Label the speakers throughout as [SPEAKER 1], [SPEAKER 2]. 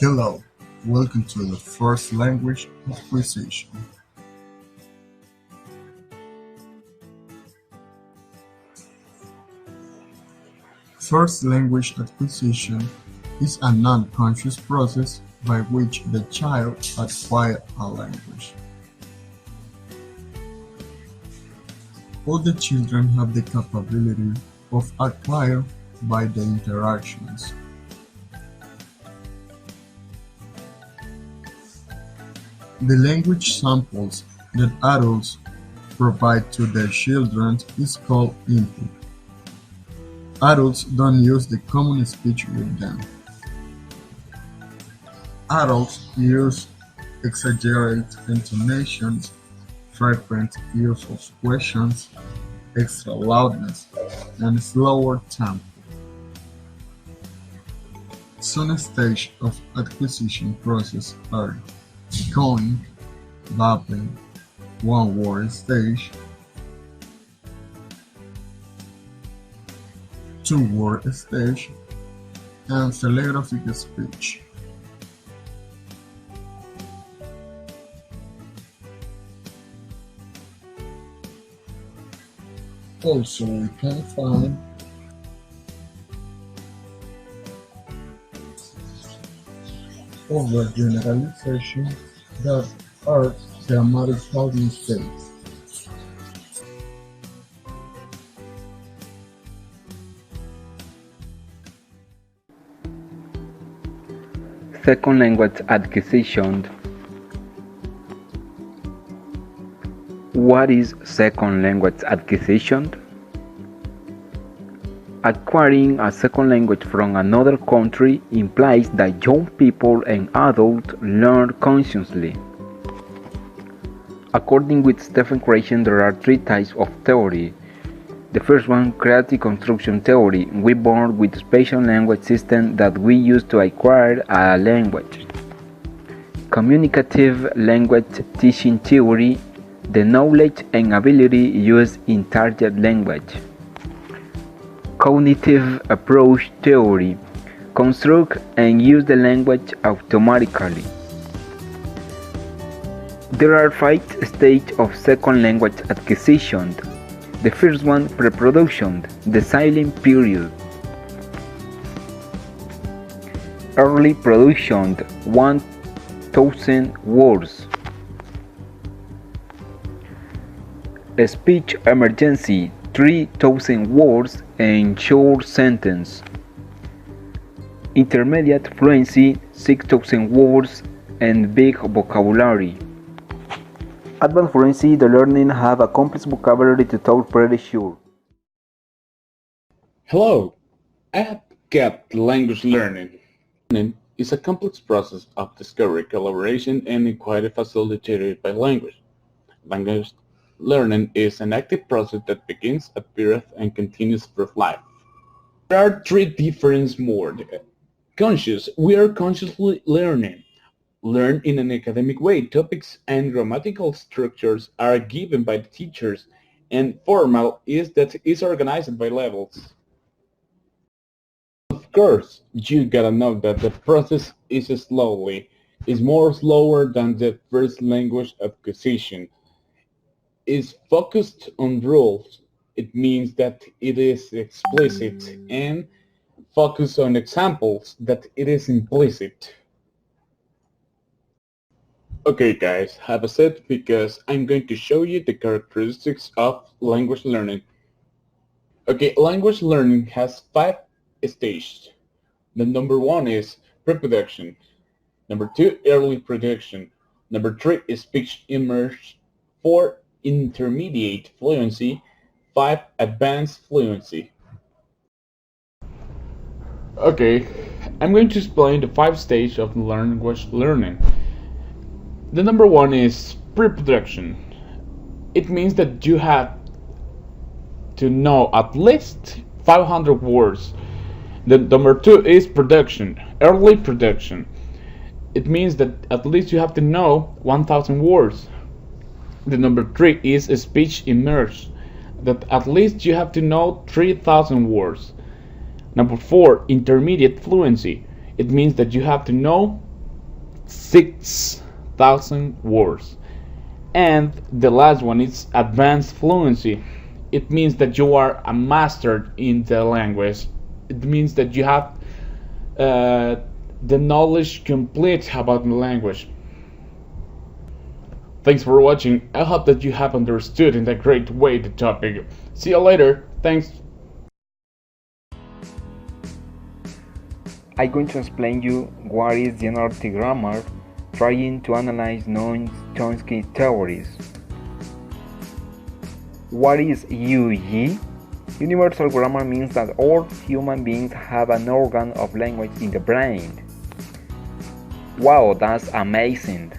[SPEAKER 1] Hello, welcome to the first language acquisition. First language acquisition is a non-conscious process by which the child acquires a language. All the children have the capability of acquire by the interactions. The language samples that adults provide to their children is called input. Adults don't use the common speech with them. Adults use exaggerated intonations, frequent use of questions, extra loudness, and slower tempo. Some stages of acquisition process are echoing, babbling, one-word stage, two-word stage, and telegraphic speech. Also, we can find overgeneralization that are grammatical mistakes.
[SPEAKER 2] Second language acquisition. What is second language acquisition? Acquiring a second language from another country implies that young people and adults learn consciously. According with Stephen Krashen, there are three types of theory. The first one, creative construction theory. We born with special language system that we use to acquire a language. Communicative language teaching theory. The knowledge and ability used in target language. Cognitive approach theory. Construct and use the language automatically. There are 5 stages of second language acquisition. The first one, pre-production, the silent period. Early production, 1,000 words. Speech emergency, 3,000 words and short sentence. Intermediate fluency, 6,000 words and big vocabulary. Advanced fluency, the learning have a complex vocabulary to talk pretty sure.
[SPEAKER 3] Hello, I have got language learning. Learning is a complex process of discovery, collaboration, and inquiry facilitated by language. Language learning is an active process that begins at birth and continues through life. There are 3 different modes. Conscious, we are consciously learning. Learn in an academic way. Topics and grammatical structures are given by the teachers, and formal is that is organized by levels. Of course, you gotta know that the process is more slower than the first language acquisition. Is focused on rules. It means that it is explicit, and focus on examples that it is implicit. Okay guys, have a set because I'm going to show you the characteristics of language learning. Okay, language learning has 5 stages. The number 1 is pre-production. Number 2, early production. Number 3 is speech immersion. 4, intermediate fluency. 5, advanced fluency. Okay, I'm going to explain the 5 stages of language learning. The number 1 is pre-production. It means that you have to know at least 500 words. The number 2 is production, early production. It means that at least you have to know 1,000 words. The number 3 is speech immersion, that at least you have to know 3,000 words. Number 4, intermediate fluency. It means that you have to know 6,000 words. And the last one is advanced fluency. It means that you are a master in the language. It means that you have uh, the knowledge complete about the language. Thanks for watching. I hope that you have understood in a great way the topic. See you later. Thanks.
[SPEAKER 2] I'm going to explain you what is generative grammar, trying to analyze non-Chomsky theories. What is UG? Universal grammar means that all human beings have an organ of language in the brain. Wow, that's amazing!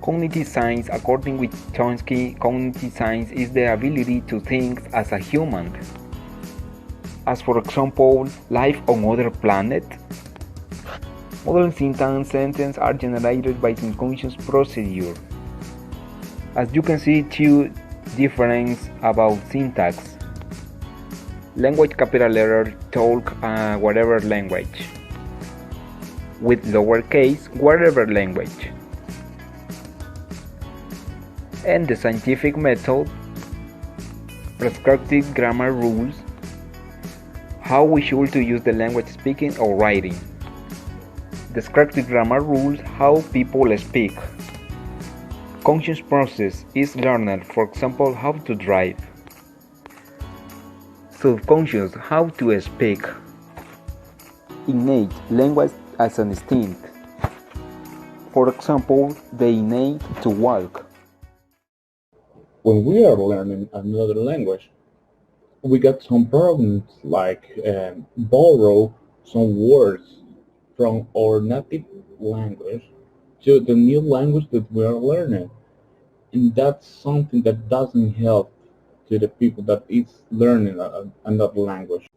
[SPEAKER 2] Cognitive science, according to Chomsky, cognitive science is the ability to think as a human. As for example, life on other planets. Modern sentences are generated by the unconscious procedure. As you can see, two differences about syntax. Language capital letter talk whatever language. With lowercase, whatever language. And the scientific method, prescriptive grammar rules, how we should to use the language speaking or writing. Descriptive grammar rules, how people speak. Conscious process is learned, for example, how to drive. Subconscious, how to speak. Innate, language as an instinct. For example, the innate to walk.
[SPEAKER 3] When we are learning another language, we got some problems like borrow some words from our native language to the new language that we are learning. And that's something that doesn't help to the people that is learning another language.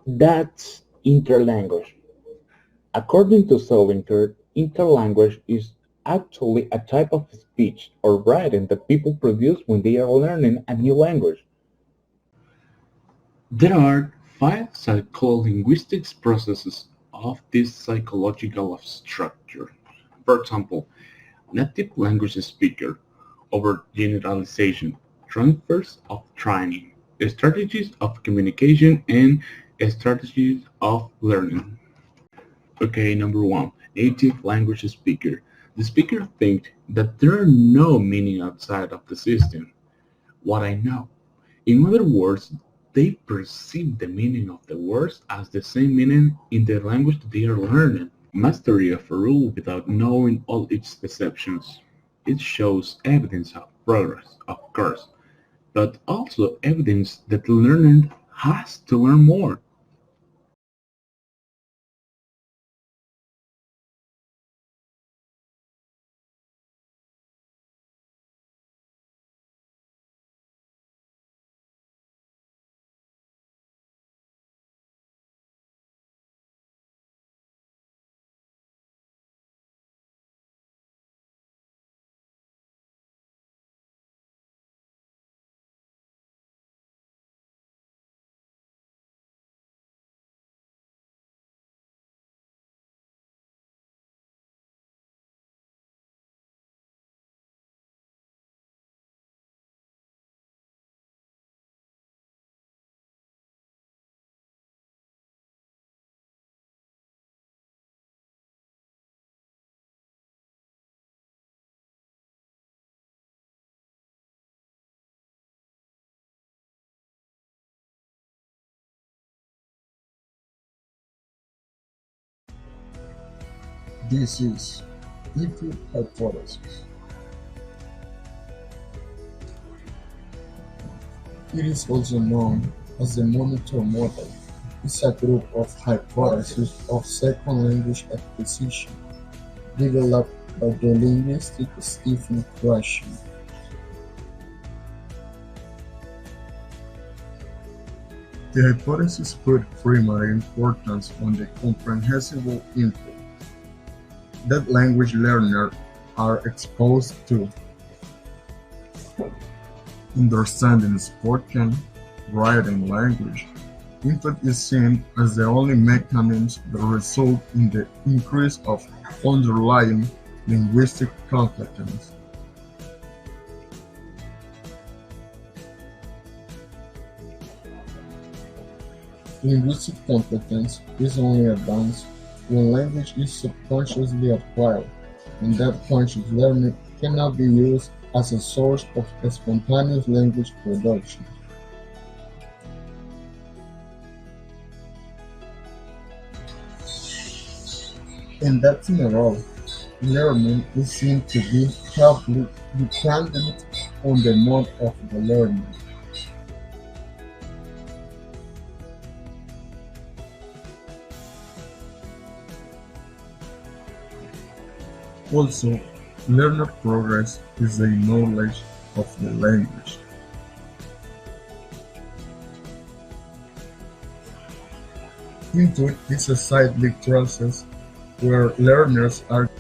[SPEAKER 3] That's interlanguage. According to Selinger, interlanguage is actually a type of speech or writing that people produce when they are learning a new language. There are 5 psycholinguistics processes of this psychological structure. For example, native language speaker, overgeneralization, transfers of training, strategies of communication, and strategies of learning. Okay, number 1, native language speaker. The speaker thinks that there are no meaning outside of the system. What I know. In other words, they perceive the meaning of the words as the same meaning in the language that they are learning. Mastery of a rule without knowing all its exceptions. It shows evidence of progress, of course, but also evidence that the learner has to learn more.
[SPEAKER 1] This is input hypothesis. It is also known as the monitor model. It's a group of hypotheses of second language acquisition developed by the linguist Stephen Krashen. The hypothesis put primary importance on the comprehensible input that language learners are exposed to. Understanding spoken, written language Input is seen as the only mechanism that result in the increase of underlying linguistic competence. Linguistic competence is only advanced when language is subconsciously acquired, and that conscious learning cannot be used as a source of spontaneous language production. And that's not all. Learning is seen to be heavily dependent on the mode of the learner. Also, learner progress is the knowledge of the language. Input is a cyclic process where learners are